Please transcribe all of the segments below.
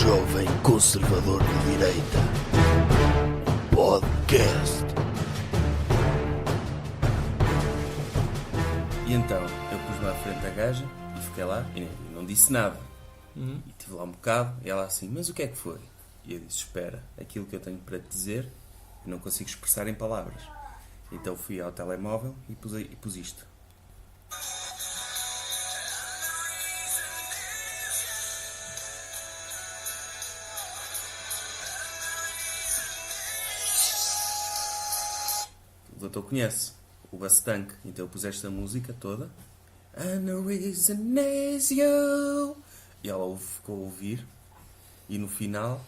Jovem Conservador de Direita. Podcast. E então, eu pus-me à frente da gaja e fiquei lá e não disse nada. E estive lá um bocado e ela assim, mas o que é que foi? E eu disse, espera, aquilo que eu tenho para te dizer eu não consigo expressar em palavras. Então fui ao telemóvel e pus isto. O doutor conhece o Bastank, então eu pus esta música toda. Anesio. E ela ficou a ouvir e no final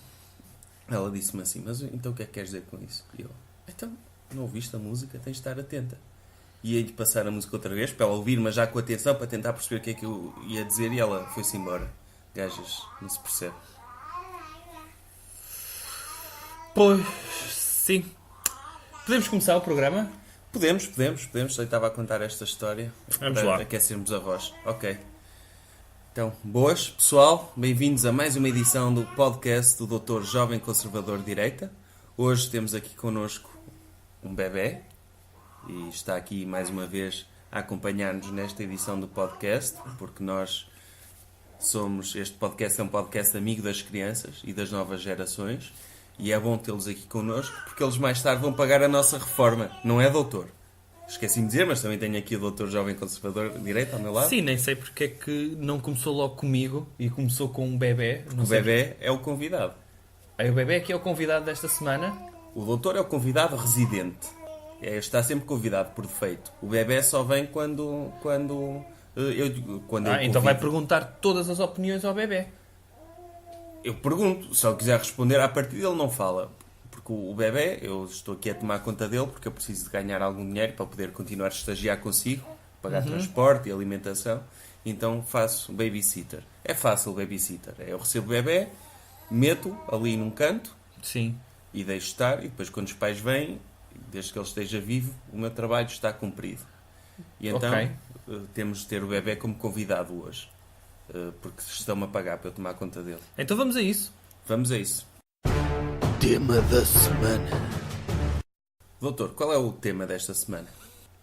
ela disse-me assim, mas então o que é que queres dizer com isso? E eu, então, não ouviste a música, tens de estar atenta. E ia-lhe passar a música outra vez para ela ouvir, mas já com atenção, para tentar perceber o que é que eu ia dizer, e ela foi-se embora. Gajas, não se percebe. Pois, sim. Podemos começar o programa? Podemos. Eu estava a contar esta história Vamos para lá. aquecermos a voz. Ok. Então, boas, pessoal. Bem-vindos a mais uma edição do podcast do Dr. Jovem Conservador de Direita. Hoje temos aqui connosco um bebé e está aqui mais uma vez a acompanhar-nos nesta edição do podcast, porque este podcast é um podcast amigo das crianças e das novas gerações. E é bom tê-los aqui connosco, porque eles mais tarde vão pagar a nossa reforma. Não é, doutor? Esqueci-me de dizer, mas também tenho aqui o doutor Jovem Conservador de Direita ao meu lado. Sim, nem sei porque é que não começou logo comigo e começou com um bebé. O bebé é o convidado. Aí o bebé que é o convidado desta semana? O doutor é o convidado residente. Está sempre convidado por defeito. O bebé só vem quando eu Então vai convido. perguntar todas as opiniões ao bebé. Eu pergunto, se ele quiser responder, a partir dele não fala. Porque o bebé, eu estou aqui a tomar conta dele porque eu preciso de ganhar algum dinheiro para poder continuar a estagiar consigo, pagar transporte e alimentação. Então faço babysitter. É fácil babysitter. Eu recebo o bebé, meto ali num canto Sim. e deixo estar. E depois quando os pais vêm, desde que ele esteja vivo, o meu trabalho está cumprido. E então Ok. temos de ter o bebé como convidado hoje. Porque estão-me a pagar para eu tomar conta dele. Então vamos a isso. Vamos a isso. Tema da semana. Doutor, qual é o tema desta semana?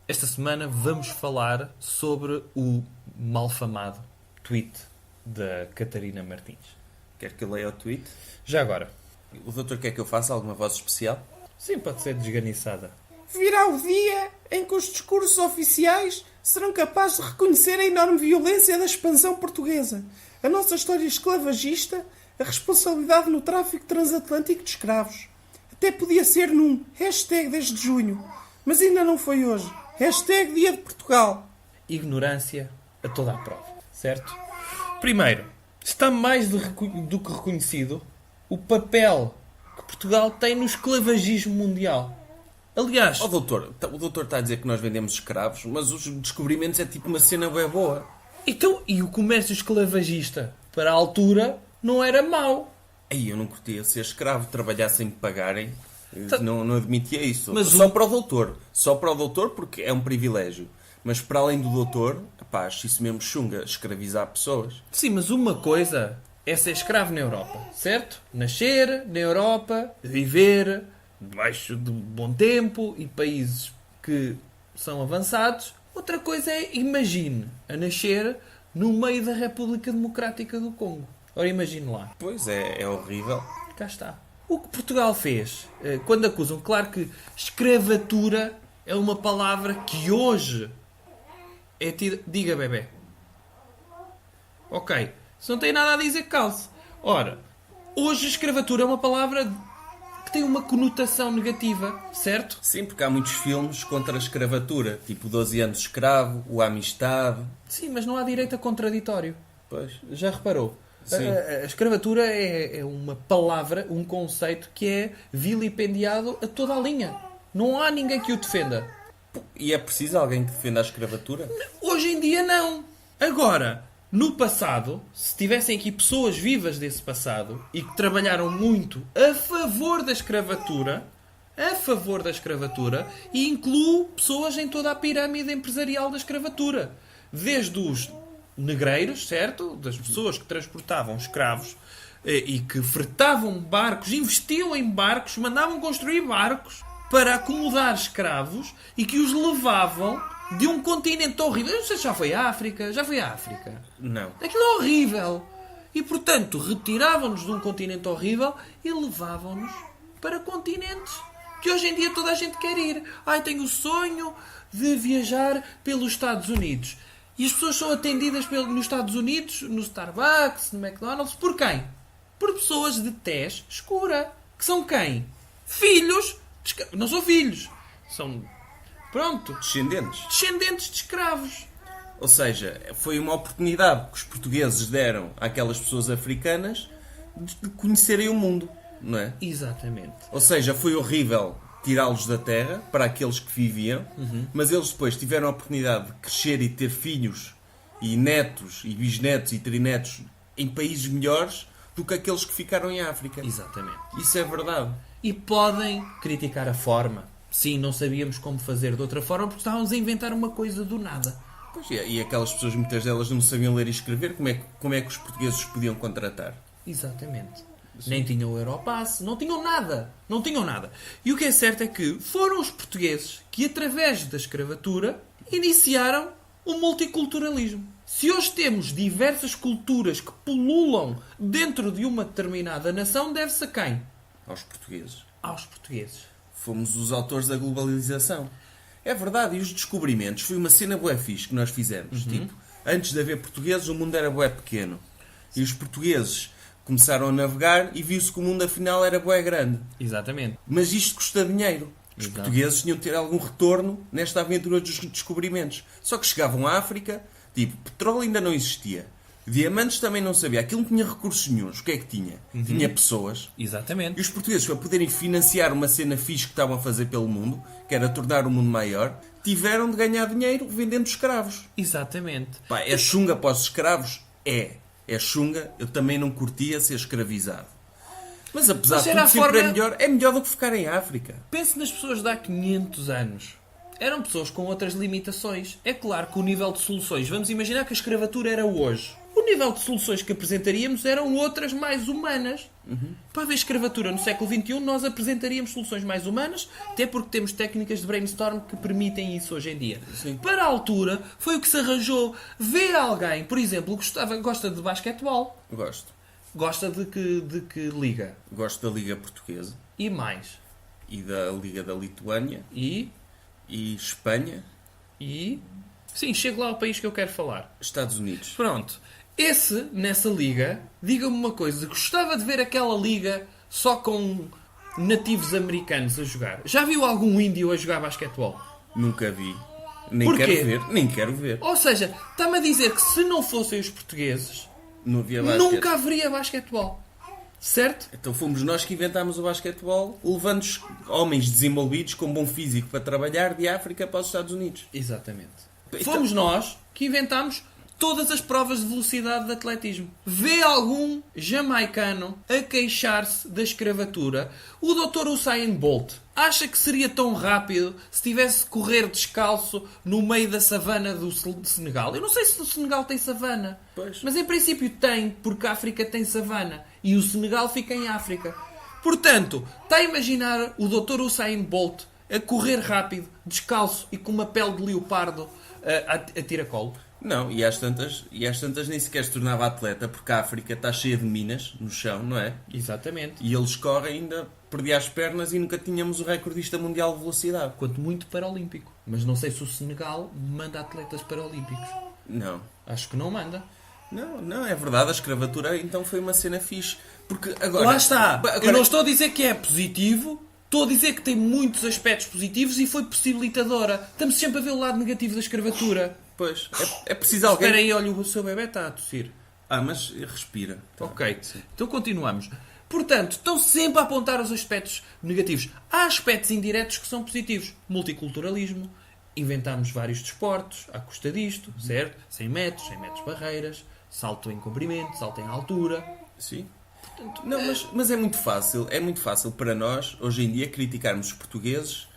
Esta semana vamos falar sobre o malfamado tweet da Catarina Martins. Quer que eu leia o tweet? Já agora. O doutor quer que eu faça alguma voz especial? Sim, pode ser desganiçada. Virá o dia em que os discursos oficiais serão capazes de reconhecer a enorme violência da expansão portuguesa, a nossa história esclavagista, a responsabilidade no tráfico transatlântico de escravos. Até podia ser num hashtag 10 de junho, mas ainda não foi hoje. Hashtag Dia de Portugal. Ignorância a toda a prova, certo? Primeiro, está mais do que reconhecido o papel que Portugal tem no esclavagismo mundial. Aliás, O doutor está a dizer que nós vendemos escravos, mas os descobrimentos é tipo uma cena bem boa. então, e o comércio esclavagista, para a altura, não era mau. Aí eu não curtia ser escravo, trabalhar sem me pagarem. Tá. Não admitia isso. Mas Só para o doutor porque é um privilégio. Mas para além do doutor, pá, acho isso mesmo chunga, escravizar pessoas. Sim, mas uma coisa é ser escravo na Europa, certo? Nascer na Europa, viver debaixo de bom tempo e países que são avançados. Outra coisa é, imagine, a nascer no meio da República Democrática do Congo. Ora, imagine lá. Pois é horrível. Cá está. O que Portugal fez, quando acusam, claro que escravatura é uma palavra que hoje é tida... Diga, bebê. Ok. Se não tem nada a dizer, calce. Ora, hoje escravatura é uma palavra que tem uma conotação negativa, certo? Sim, porque há muitos filmes contra a escravatura, tipo 12 anos de escravo, o Amistade. Sim, mas não há direito a contraditório. Pois. Já reparou? Sim. A escravatura é uma palavra, um conceito que é vilipendiado a toda a linha. Não há ninguém que o defenda. E é preciso alguém que defenda a escravatura? Hoje em dia não. Agora, no passado, se tivessem aqui pessoas vivas desse passado e que trabalharam muito a favor da escravatura, e incluo pessoas em toda a pirâmide empresarial da escravatura. Desde os negreiros, certo? Das pessoas que transportavam escravos e que fretavam barcos, investiam em barcos, mandavam construir barcos para acomodar escravos e que os levavam de um continente horrível. Eu não sei se já foi à África. Já foi à África? Não. Aquilo é horrível. E, portanto, retiravam-nos de um continente horrível e levavam-nos para continentes que hoje em dia toda a gente quer ir. Ai, tenho o sonho de viajar pelos Estados Unidos. E as pessoas são atendidas nos Estados Unidos, no Starbucks, no McDonald's, por quem? Por pessoas de tez escura. Que são quem? Filhos. Não são filhos. São, pronto, descendentes de escravos. Ou seja, foi uma oportunidade que os portugueses deram àquelas pessoas africanas de conhecerem o mundo, não é? Exatamente. Ou seja, foi horrível tirá-los da terra para aqueles que viviam, mas eles depois tiveram a oportunidade de crescer e ter filhos e netos e bisnetos e trinetos em países melhores do que aqueles que ficaram em África. Exatamente. Isso é verdade. E podem criticar a forma. Sim, não sabíamos como fazer de outra forma porque estávamos a inventar uma coisa do nada. Pois, e aquelas pessoas, muitas delas, não sabiam ler e escrever, como é que os portugueses os podiam contratar? Exatamente. Sim. Nem tinham o Europass, não tinham nada. Não tinham nada. E o que é certo é que foram os portugueses que, através da escravatura, iniciaram o multiculturalismo. Se hoje temos diversas culturas que pululam dentro de uma determinada nação, deve-se a quem? Aos portugueses. Aos portugueses. Fomos os autores da globalização. É verdade, e os descobrimentos foi uma cena bué fixe que nós fizemos. Tipo, antes de haver portugueses, o mundo era bué pequeno. E os portugueses começaram a navegar e viu-se que o mundo afinal era bué grande. Exatamente. Mas isto custa dinheiro. Os portugueses tinham de ter algum retorno nesta aventura dos descobrimentos. Só que chegavam à África, tipo, petróleo ainda não existia. Diamantes também não sabia. Aquilo não tinha recursos nenhuns. O que é que tinha? Tinha pessoas. Exatamente. E os portugueses, para poderem financiar uma cena fixe que estavam a fazer pelo mundo, que era tornar o mundo maior, tiveram de ganhar dinheiro vendendo escravos. Exatamente. Pá, é chunga para os escravos? É. É chunga. Eu também não curtia ser escravizado. Mas apesar de tudo, sempre é melhor do que ficar em África. Pense nas pessoas de há 500 anos. Eram pessoas com outras limitações. É claro que o nível de soluções... Vamos imaginar que a escravatura era hoje. O nível de soluções que apresentaríamos eram outras mais humanas. Para haver escravatura no século XXI, nós apresentaríamos soluções mais humanas, até porque temos técnicas de brainstorm que permitem isso hoje em dia. Sim. Para a altura, foi o que se arranjou. Vê alguém, por exemplo, gosta de basquetebol. Gosto. Gosta de que liga? Gosto da Liga Portuguesa. E mais? E da Liga da Lituânia. E Espanha. Sim, chego lá ao país que eu quero falar. Estados Unidos. Pronto. Nessa liga, diga-me uma coisa. Gostava de ver aquela liga só com nativos americanos a jogar. Já viu algum índio a jogar basquetebol? Nunca vi. Nem Porquê? quero ver. Nem quero ver. Ou seja, está-me a dizer que se não fossem os portugueses, Não havia basquete. nunca haveria basquetebol. Certo? Então fomos nós que inventámos o basquetebol, levando homens desenvolvidos com bom físico para trabalhar de África para os Estados Unidos. Exatamente. Então- Fomos nós que inventámos todas as provas de velocidade de atletismo. Vê algum jamaicano a queixar-se da escravatura? O Dr. Usain Bolt acha que seria tão rápido se tivesse de correr descalço no meio da savana do Senegal? Eu não sei se o Senegal tem savana. Pois. Mas em princípio tem, porque a África tem savana. E o Senegal fica em África. Portanto, está a imaginar o Dr. Usain Bolt a correr rápido, descalço e com uma pele de leopardo a tiracolo? Não, e às tantas nem sequer se tornava atleta, porque a África está cheia de minas no chão, não é? Exatamente. E eles correm, ainda perdia as pernas e nunca tínhamos o recordista mundial de velocidade. Quanto muito paralímpico. Mas não sei se o Senegal manda atletas paralímpicos. Não. Acho que não manda. Não, é verdade, a escravatura então foi uma cena fixe. Porque agora... Lá está. Agora... Eu não estou a dizer que é positivo, estou a dizer que tem muitos aspectos positivos e foi possibilitadora. Estamos sempre a ver o lado negativo da escravatura. Pois, é preciso alguém... Espera aí, olha, o seu bebê está a tossir. Mas respira. Tá. Ok, então continuamos. Portanto, estão sempre a apontar os aspectos negativos. Há aspectos indiretos que são positivos. Multiculturalismo, inventámos vários desportos à custa disto, certo? 100 metros barreiras, salto em comprimento, salto em altura. Sim. Portanto, não, mas é muito fácil para nós, hoje em dia, criticarmos os portugueses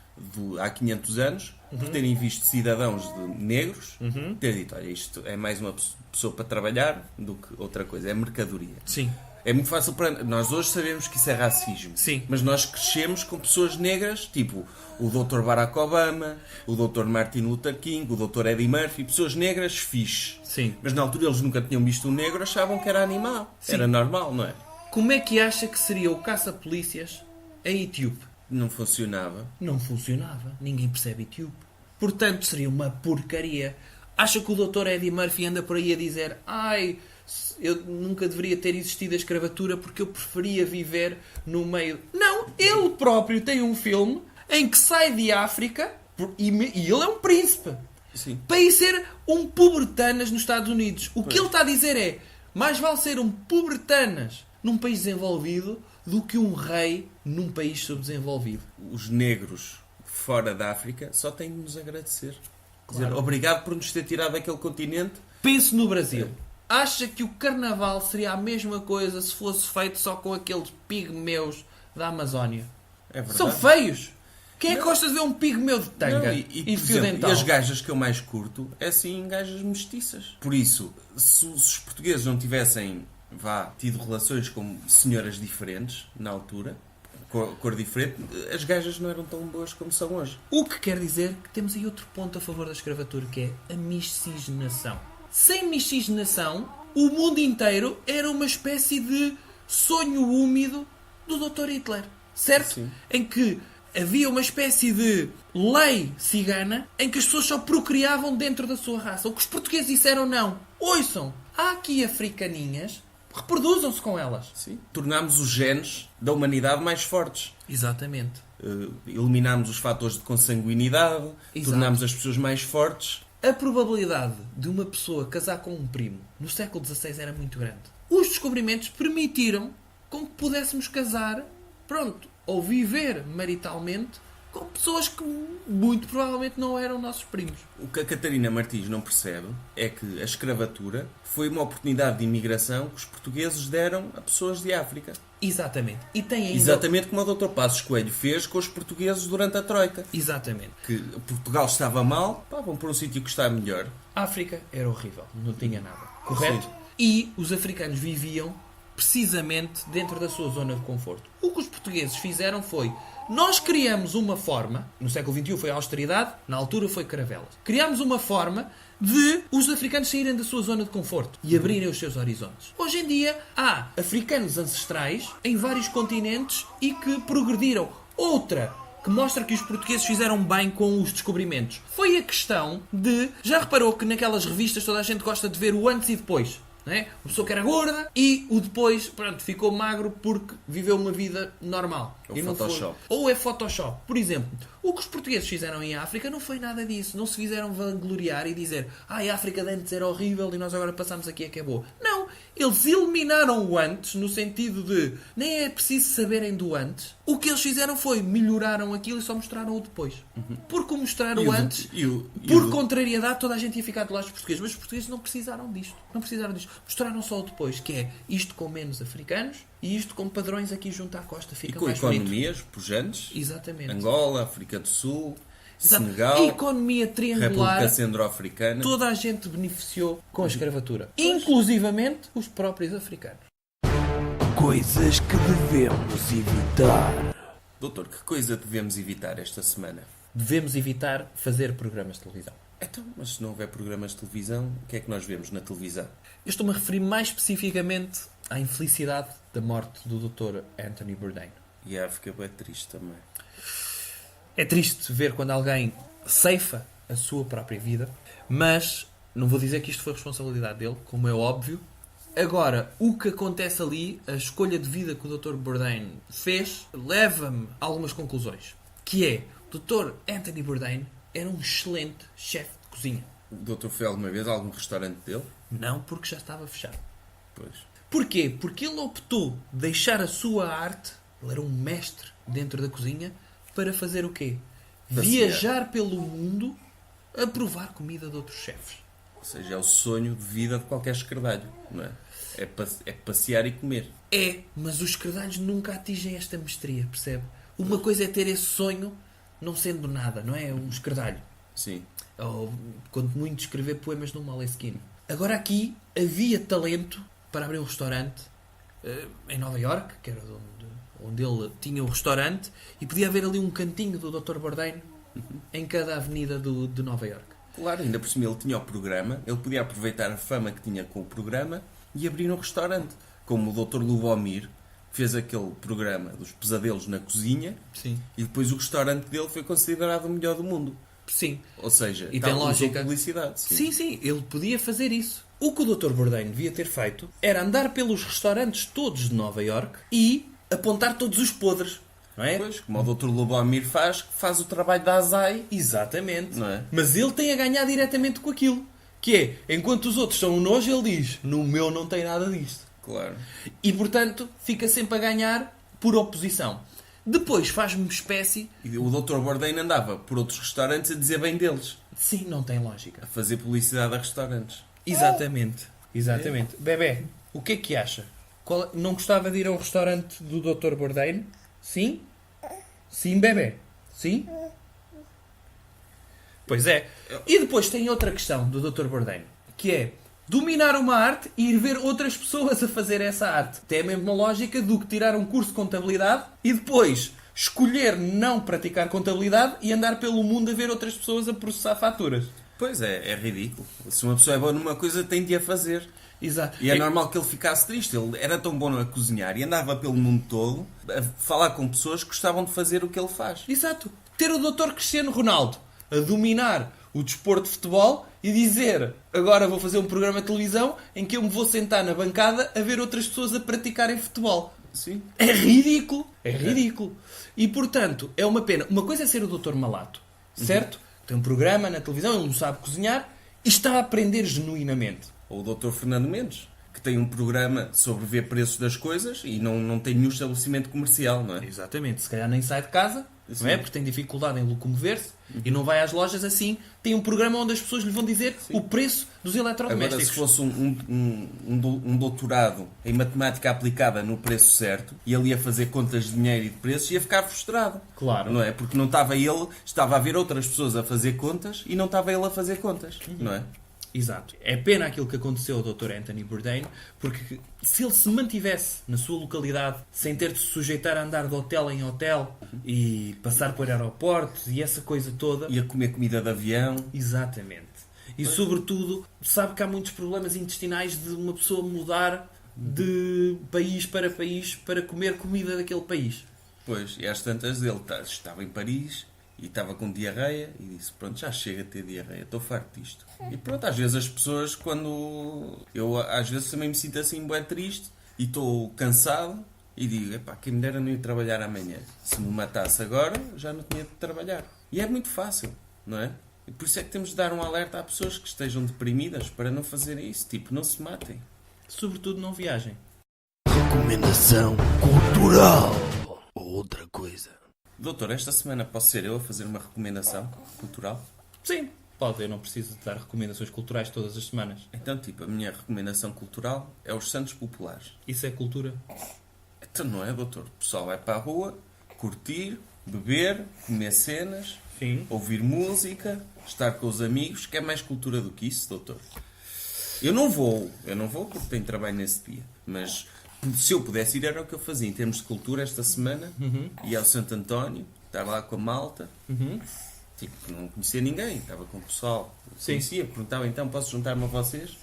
há 500 anos por terem visto cidadãos negros ter dito, olha, isto é mais uma pessoa para trabalhar do que outra coisa, é mercadoria. Sim. É muito fácil para... Nós hoje sabemos que isso é racismo. Sim. Mas nós crescemos com pessoas negras, tipo o Dr. Barack Obama, o Dr. Martin Luther King, o Dr. Eddie Murphy, pessoas negras fixe. Sim. Mas na altura eles nunca tinham visto um negro, achavam que era animal. Sim. Era normal, não é? Como é que acha que seria o caça-polícias em Etíope? Não funcionava. Não funcionava. Ninguém percebe Etíope. Portanto, seria uma porcaria. Acha que o Dr. Eddie Murphy anda por aí a dizer: ai, eu nunca deveria ter existido a escravatura porque eu preferia viver no meio... Não, ele próprio tem um filme em que sai de África e ele é um príncipe. Sim. Para ir ser um pobretanas nos Estados Unidos. O que ele está a dizer é: mais vale ser um pobretanas num país desenvolvido do que um rei num país subdesenvolvido. Os negros fora da África só têm de nos agradecer. Claro. Dizer, obrigado por nos ter tirado daquele continente. Pense no Brasil. Acha que o carnaval seria a mesma coisa se fosse feito só com aqueles pigmeus da Amazónia? É verdade. São feios! Quem é que gosta de ver um pigmeu de tanga Não, e, por fio exemplo, dental? e as gajas que eu mais curto é assim gajas mestiças. Por isso, se os portugueses não tivessem tido relações com senhoras diferentes na altura, cor diferente, as gajas não eram tão boas como são hoje. O que quer dizer que temos aí outro ponto a favor da escravatura, que é a miscigenação. Sem miscigenação, o mundo inteiro era uma espécie de sonho úmido do Dr. Hitler. Certo? Sim. Em que havia uma espécie de lei cigana em que as pessoas só procriavam dentro da sua raça. O que os portugueses disseram: não. Ouçam, há aqui africaninhas, reproduzam-se com elas. Sim. Tornámos os genes da humanidade mais fortes. Exatamente. Eliminámos os fatores de consanguinidade, Exato. tornámos as pessoas mais fortes. A probabilidade de uma pessoa casar com um primo no século XVI era muito grande. Os descobrimentos permitiram com que pudéssemos casar, ou viver maritalmente com pessoas que muito provavelmente não eram nossos primos. O que a Catarina Martins não percebe é que a escravatura foi uma oportunidade de imigração que os portugueses deram a pessoas de África. Exatamente. E tem ainda... Exatamente como o Dr. Passos Coelho fez com os portugueses durante a Troika. Exatamente. Que Portugal estava mal, vão para um sítio que está melhor. A África era horrível, não tinha nada. Correto? Sim. E os africanos viviam precisamente dentro da sua zona de conforto. O que os portugueses fizeram foi: nós criamos uma forma, no século XXI foi a austeridade, na altura foi caravelas. Criámos uma forma de os africanos saírem da sua zona de conforto e abrirem os seus horizontes. Hoje em dia há africanos ancestrais em vários continentes e que progrediram. Outra que mostra que os portugueses fizeram bem com os descobrimentos foi a questão de... Já reparou que naquelas revistas toda a gente gosta de ver o antes e depois? Não é? Uma pessoa que era gorda e o depois, ficou magro porque viveu uma vida normal. Ou E não Photoshop. Ou é Photoshop. Por exemplo, o que os portugueses fizeram em África não foi nada disso. Não se fizeram vangloriar e dizer: a África de antes era horrível e nós agora passamos aqui a que é boa. Não. Eles eliminaram o antes no sentido de nem é preciso saberem do antes. O que eles fizeram foi melhoraram aquilo e só mostraram o depois. Porque o mostrar o antes, por contrariedade, toda a gente ia ficar do lado dos portugueses. Mas os portugueses não precisaram disto. Não precisaram disto. Mostraram só o depois, que é isto com menos africanos e isto com padrões aqui junto à costa. E Fica com mais bonito. economias pujantes. Exatamente. Angola, África do Sul, Exato. Senegal, Economia triangular. República Centro-Africana. Toda a gente beneficiou com a escravatura. Inclusivamente os próprios africanos. Coisas que devemos evitar. Doutor, que coisa devemos evitar esta semana? Devemos evitar fazer programas de televisão. Então, mas se não houver programas de televisão, o que é que nós vemos na televisão? Eu estou-me a referir mais especificamente à infelicidade da morte do Dr. Anthony Bourdain. E a África é triste também. É triste ver quando alguém ceifa a sua própria vida, mas não vou dizer que isto foi responsabilidade dele, como é óbvio. Agora, o que acontece ali, a escolha de vida que o Dr. Bourdain fez, leva-me a algumas conclusões. Que é, o Dr. Anthony Bourdain era um excelente chefe de cozinha. O doutor foi alguma vez a algum restaurante dele? Não porque já estava fechado. Pois. Porquê? Porque ele optou deixar a sua arte, ele era um mestre dentro da cozinha, para fazer o quê? Passear. Viajar pelo mundo a provar comida de outros chefes. Ou seja, é o sonho de vida de qualquer esquerdalho, não é? É passear e comer. É, mas os esquerdalhos nunca atingem esta mestria, percebe? Uma coisa é ter esse sonho não sendo nada, não é? Um esquerdalho. Sim. Ou, quanto muito, escrever poemas num Moleskine. Agora aqui havia talento para abrir um restaurante em Nova York, que era onde ele tinha o restaurante, e podia haver ali um cantinho do Dr. Bourdain em cada avenida de Nova York. Claro, ainda por cima ele tinha o programa, ele podia aproveitar a fama que tinha com o programa e abrir um restaurante. Como o Dr. Lubomir fez aquele programa dos pesadelos na cozinha, Sim. e depois o restaurante dele foi considerado o melhor do mundo. Sim. Ou seja, E tem usou lógica. publicidade. Sim, ele podia fazer isso. O que o Dr. Bourdain devia ter feito era andar pelos restaurantes todos de Nova York e apontar todos os podres. Não é? Pois, como o Dr. Lubomir faz o trabalho da ASAI. Exatamente. Não é? Mas ele tem a ganhar diretamente com aquilo. Que é, enquanto os outros são um nojo, ele diz, no meu não tem nada disto. Claro. E, portanto, fica sempre a ganhar por oposição. Depois faz-me uma espécie... E o Dr. Bourdain andava por outros restaurantes a dizer bem deles. Sim, não tem lógica. A fazer publicidade a restaurantes. Exatamente. Bebé, o que é que acha? Não gostava de ir a um restaurante do Dr. Bourdain? Sim? Sim, bebé? Sim? Pois é. E depois tem outra questão do Dr. Bourdain, que é dominar uma arte e ir ver outras pessoas a fazer essa arte. Tem a mesma lógica do que tirar um curso de contabilidade e depois escolher não praticar contabilidade e andar pelo mundo a ver outras pessoas a processar faturas. Pois é ridículo. Se uma pessoa é boa numa coisa, tem de a fazer. Exato. E é normal que ele ficasse triste. Ele era tão bom a cozinhar e andava pelo mundo todo a falar com pessoas que gostavam de fazer o que ele faz. Exato. Ter o Dr. Cristiano Ronaldo a dominar o desporto de futebol e dizer agora vou fazer um programa de televisão em que eu me vou sentar na bancada a ver outras pessoas a praticarem futebol. Sim. É ridículo. É ridículo. E, portanto, é uma pena. Uma coisa é ser o Dr. Malato, certo? Tem um programa na televisão, ele não sabe cozinhar e está a aprender genuinamente. Ou o Dr. Fernando Mendes, que tem um programa sobre ver preços das coisas e não tem nenhum estabelecimento comercial, não é? Exatamente. Se calhar nem sai de casa, não é? Porque tem dificuldade em locomover-se e não vai às lojas assim. Tem um programa onde as pessoas lhe vão dizer o preço dos Agora, eletrodomésticos. se fosse um doutorado em matemática aplicada no preço certo e ele ia fazer contas de dinheiro e de preços, ia ficar frustrado. Claro. Não é? Porque não estava ele, estava a ver outras pessoas a fazer contas e não estava ele a fazer contas. Não é? Exato. É pena aquilo que aconteceu ao Dr. Anthony Bourdain, porque se ele se mantivesse na sua localidade, sem ter de se sujeitar a andar de hotel em hotel e passar por aeroportos e essa coisa toda... Ia comer comida de avião. Exatamente. E, sobretudo, sabe que há muitos problemas intestinais de uma pessoa mudar de país para comer comida daquele país. Pois, e às tantas dele estava em Paris e estava com diarreia e disse, pronto, já chega a ter diarreia, estou farto disto. E pronto, às vezes as pessoas, quando... Eu às vezes também me sinto assim bué triste e estou cansado e digo, epá, quem me dera não ir trabalhar amanhã. Se me matasse agora, já não tinha de trabalhar. E é muito fácil, não é? E por isso é que temos de dar um alerta a pessoas que estejam deprimidas para não fazerem isso. Tipo, não se matem. Sobretudo não viajem. Recomendação cultural. Ou outra coisa. Doutor, esta semana posso ser eu a fazer uma recomendação cultural? Sim. Pode, eu não preciso de dar recomendações culturais todas as semanas. Então, tipo, a minha recomendação cultural é os Santos Populares. Isso é cultura? Então não é, doutor? O pessoal vai para a rua, curtir, beber, comer cenas, Sim. ouvir música, estar com os amigos, que é mais cultura do que isso, doutor. Eu não vou porque tenho trabalho nesse dia, mas se eu pudesse ir era o que eu fazia em termos de cultura esta semana, ia ao Santo António, estar lá com a malta, tipo, não conhecia ninguém, estava com o pessoal, conhecia, perguntava então, posso juntar-me a vocês?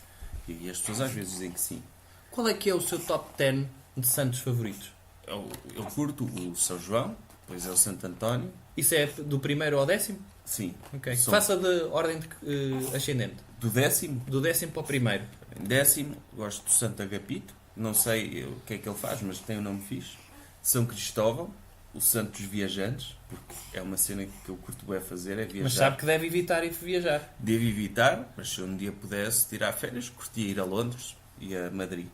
E as pessoas às vezes dizem que sim. Qual é que é o seu top 10 de santos favoritos? Eu curto o São João, depois é o Santo António, Isso é do primeiro ao décimo? sim. Ok. São Faça de ordem ascendente. do 10º. Do décimo para o primeiro. Em 10º, gosto do Santo Agapito. Não sei o que é que ele faz, mas tem um nome fixe. São Cristóvão, o Santo dos Viajantes, porque é uma cena que eu curto bem a fazer, é viajar. Mas sabe que deve evitar ir viajar. Devo evitar, mas se eu um dia pudesse tirar férias, curtia ir a Londres e a Madrid.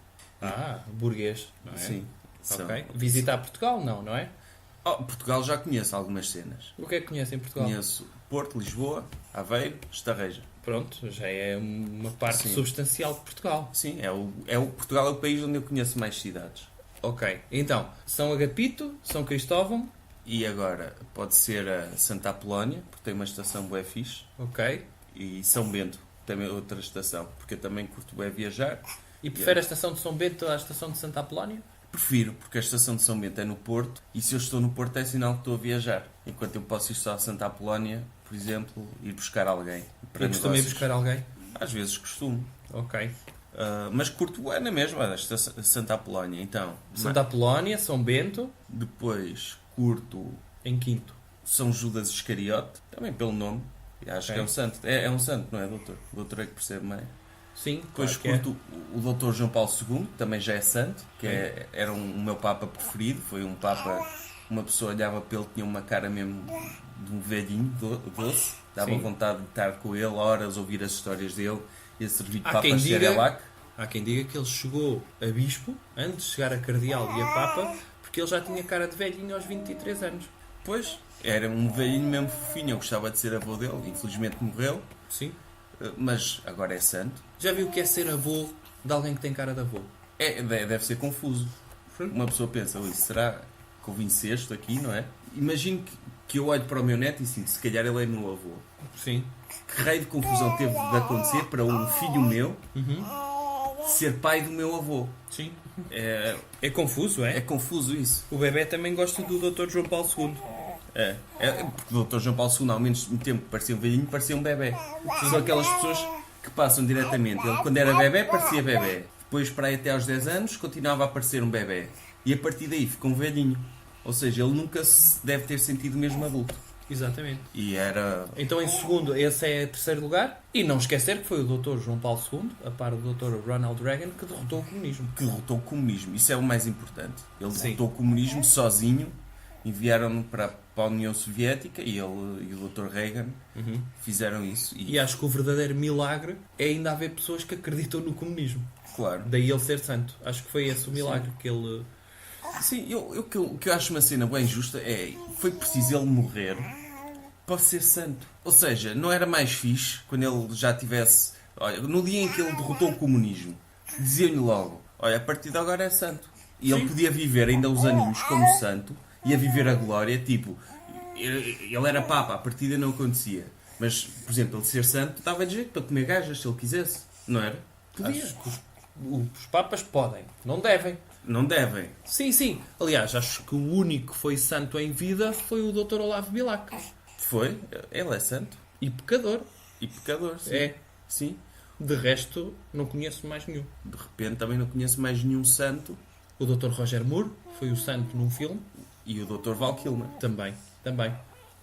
Burguês, não é? Sim. Ok. Visitar Portugal? Não, não é? Portugal já conheço algumas cenas. O que é que conhece em Portugal? Conheço Porto, Lisboa, Aveiro, Estarreja. Pronto, já é uma parte Sim. substancial de Portugal. Sim, Portugal é o país onde eu conheço mais cidades. Ok. Então, São Agapito, São Cristóvão. E agora pode ser a Santa Apolónia, porque tem uma estação bué fixe. Ok. E São Bento, também outra estação, porque eu também curto bué viajar. E prefere a estação de São Bento à estação de Santa Apolónia? Prefiro, porque a estação de São Bento é no Porto e se eu estou no Porto é sinal que estou a viajar. Enquanto eu posso ir só a Santa Apolónia, por exemplo, ir buscar alguém. Eu costumo ir buscar alguém? Às vezes costumo. Ok. Mas curto é na mesma, esta Santa Apolónia. Então, Santa Apolónia, São Bento, depois curto em quinto. São Judas Iscariote, também pelo nome. Acho Ok. que é um santo. É um santo, não é, doutor? O doutor é que percebe mais. Sim, Depois claro que curto o doutor João Paulo II, que também já é santo, que era o meu Papa preferido. Foi um Papa, uma pessoa olhava para ele, tinha uma cara mesmo de um velhinho doce. Dava Sim. vontade de estar com ele horas, ouvir as histórias dele e a servir de Há Papa quem diga- Xerelac. Há quem diga que ele chegou a bispo antes de chegar a cardeal e a papa, porque ele já tinha cara de velhinho aos 23 anos. Pois, era um velhinho mesmo fofinho. Eu gostava de ser avô dele, infelizmente morreu, Sim. mas agora é santo. Já viu o que é ser avô de alguém que tem cara de avô? Deve ser confuso. Uma pessoa pensa, "Ui, será que houve incesto aqui, não é?" Imagino que eu olho para o meu neto e sinto, se calhar ele é meu avô. Sim. Que raio de confusão teve de acontecer para um filho meu ser pai do meu avô? Sim. É, É confuso, é confuso isso. O bebê também gosta do Dr. João Paulo II. Porque o Dr. João Paulo II, ao menos no tempo que parecia um velhinho, parecia um bebê. São aquelas pessoas que passam diretamente. Ele, quando era bebê, parecia bebê. Depois, para aí até aos 10 anos, continuava a parecer um bebê. E a partir daí fica um velhinho. Ou seja, ele nunca se deve ter sentido mesmo adulto. Exatamente. E era... Então, em segundo, esse é terceiro lugar. E não esquecer que foi o Dr. João Paulo II, a par do Dr. Ronald Reagan, que derrotou o comunismo. que derrotou o comunismo. Isso é o mais importante. Ele Sim. derrotou o comunismo sozinho, enviaram-no para a União Soviética e ele e o Dr. Reagan fizeram isso. E acho que o verdadeiro milagre é ainda haver pessoas que acreditam no comunismo. claro. Daí ele ser santo. Acho que foi esse o milagre que ele... Sim, o que eu acho uma cena bem justa é foi preciso ele morrer para ser santo. Ou seja, não era mais fixe quando ele já tivesse... Olha, no dia em que ele derrotou o comunismo, diziam-lhe logo, olha, a partir de agora é santo. E ele podia viver ainda os aninhos como santo, ia viver a glória, tipo, ele era papa, a partida não acontecia. Mas, por exemplo, ele ser santo dava-lhe jeito para comer gajas, se ele quisesse, não era? Podia. Acho que Os papas podem, não devem. não devem. Sim, sim. Aliás, acho que o único que foi santo em vida foi o Dr. Olavo Bilac. Foi, ele é santo E pecador. e pecador, sim. É. Sim. De resto, não conheço mais nenhum. De repente também não conheço mais nenhum santo. O Dr. Roger Moore foi o santo num filme. E o Dr. Val Kilmer. Também.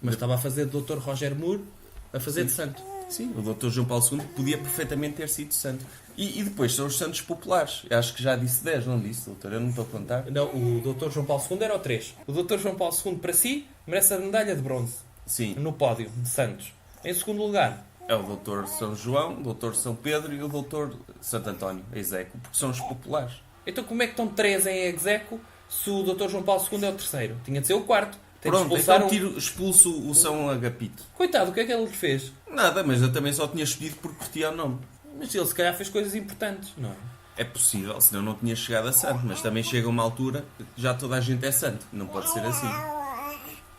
Mas estava a fazer de Dr. Roger Moore a fazer de santo. Sim, o Dr. João Paulo II podia perfeitamente ter sido santo. E depois são os santos populares. Eu acho que já disse 10, não disse, doutor? Eu não estou a contar. Não, o Dr. João Paulo II era o 3. O Dr. João Paulo II, para si, merece a medalha de bronze Sim, no pódio de santos. Em segundo lugar, é o Dr. São João, o Dr. São Pedro e o Dr. Santo António, Execo, porque são os populares. então como é que estão 3 em execo se o Dr. João Paulo II é o terceiro? Tinha de ser o quarto. Tem de Pronto, expulsar então expulso o São Agapito. Coitado, o que é que ele lhe fez? Nada, mas eu também só tinha escolhido porque curtia o nome. Mas ele se calhar fez coisas importantes, não é? É possível, senão não tinha chegado a santo, mas também chega uma altura que já toda a gente é santo. Não pode ser assim.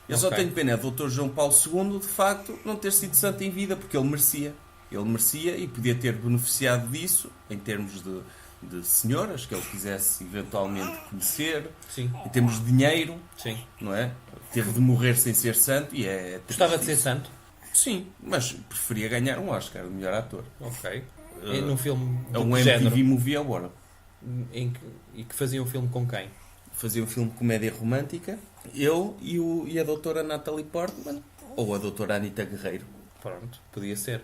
Eu só Ok. tenho pena do Dr. João Paulo II, de facto, não ter sido santo em vida, porque ele merecia. Ele merecia e podia ter beneficiado disso, em termos de senhoras, que ele quisesse eventualmente conhecer, Sim, em termos de dinheiro, sim. não é? Teve de morrer sem ser santo e é... Gostava de triste ser isso. santo? Sim, mas preferia ganhar um Oscar, o melhor ator. Ok. Num filme É de um que MTV género? Movie Award. E que fazia um filme com quem? Fazia um filme de comédia romântica, eu e a doutora Natalie Portman, ou a doutora Anita Guerreiro. Pronto, podia ser.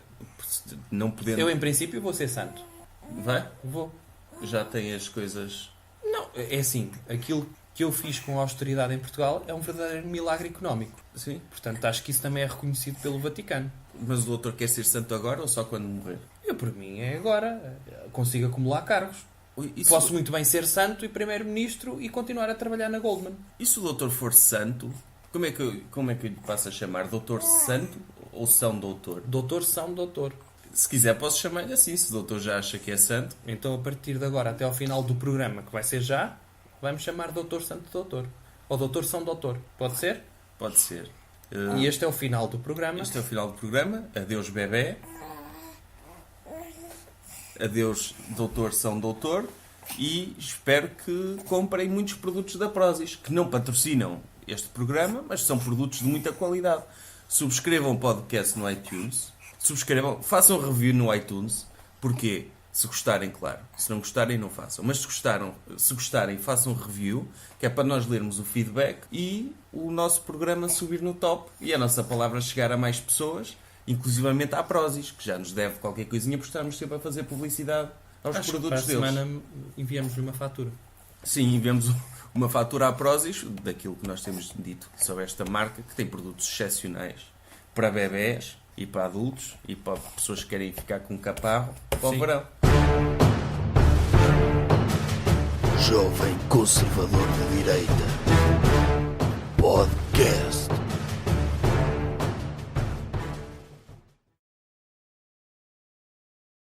Não podendo... Eu, em princípio, vou ser santo. Vai? Vou. Já tem as coisas... Não, é assim. Aquilo que eu fiz com a austeridade em Portugal é um verdadeiro milagre económico. Sim. Portanto, acho que isso também é reconhecido pelo Vaticano. Mas o doutor quer ser santo agora ou só quando morrer? Eu, por mim, é agora. Consigo acumular cargos. Ui, Posso muito bem ser santo e primeiro-ministro e continuar a trabalhar na Goldman. E se o doutor for santo, como é que eu lhe passo a chamar? Doutor Santo ou São Doutor? Doutor São Doutor. Se quiser posso chamar-lhe assim, se o doutor já acha que é santo. Então, a partir de agora até ao final do programa, que vai ser já, vamos chamar Doutor Santo Doutor. Ou Doutor São Doutor. Pode ser? Pode ser. E este é o final do programa. Este é o final do programa. Adeus, bebê. Adeus, doutor São Doutor. E espero que comprem muitos produtos da Prozis, que não patrocinam este programa, mas são produtos de muita qualidade. Subscrevam o podcast no iTunes. Façam review no iTunes. Porquê? Se gostarem, claro. Se não gostarem, não façam. Mas se gostarem, façam review, que é para nós lermos o feedback e o nosso programa subir no top e a nossa palavra chegar a mais pessoas, inclusivamente à Prozis, que já nos deve qualquer coisinha, por estarmos sempre a fazer publicidade aos Acho produtos que para a deles. semana enviamos-lhe uma fatura. Sim, enviamos uma fatura à Prozis, daquilo que nós temos dito sobre esta marca, que tem produtos excepcionais para bebés e para adultos e para pessoas que querem ficar com um caparro para o Sim. verão. Jovem Conservador de Direita. Podcast.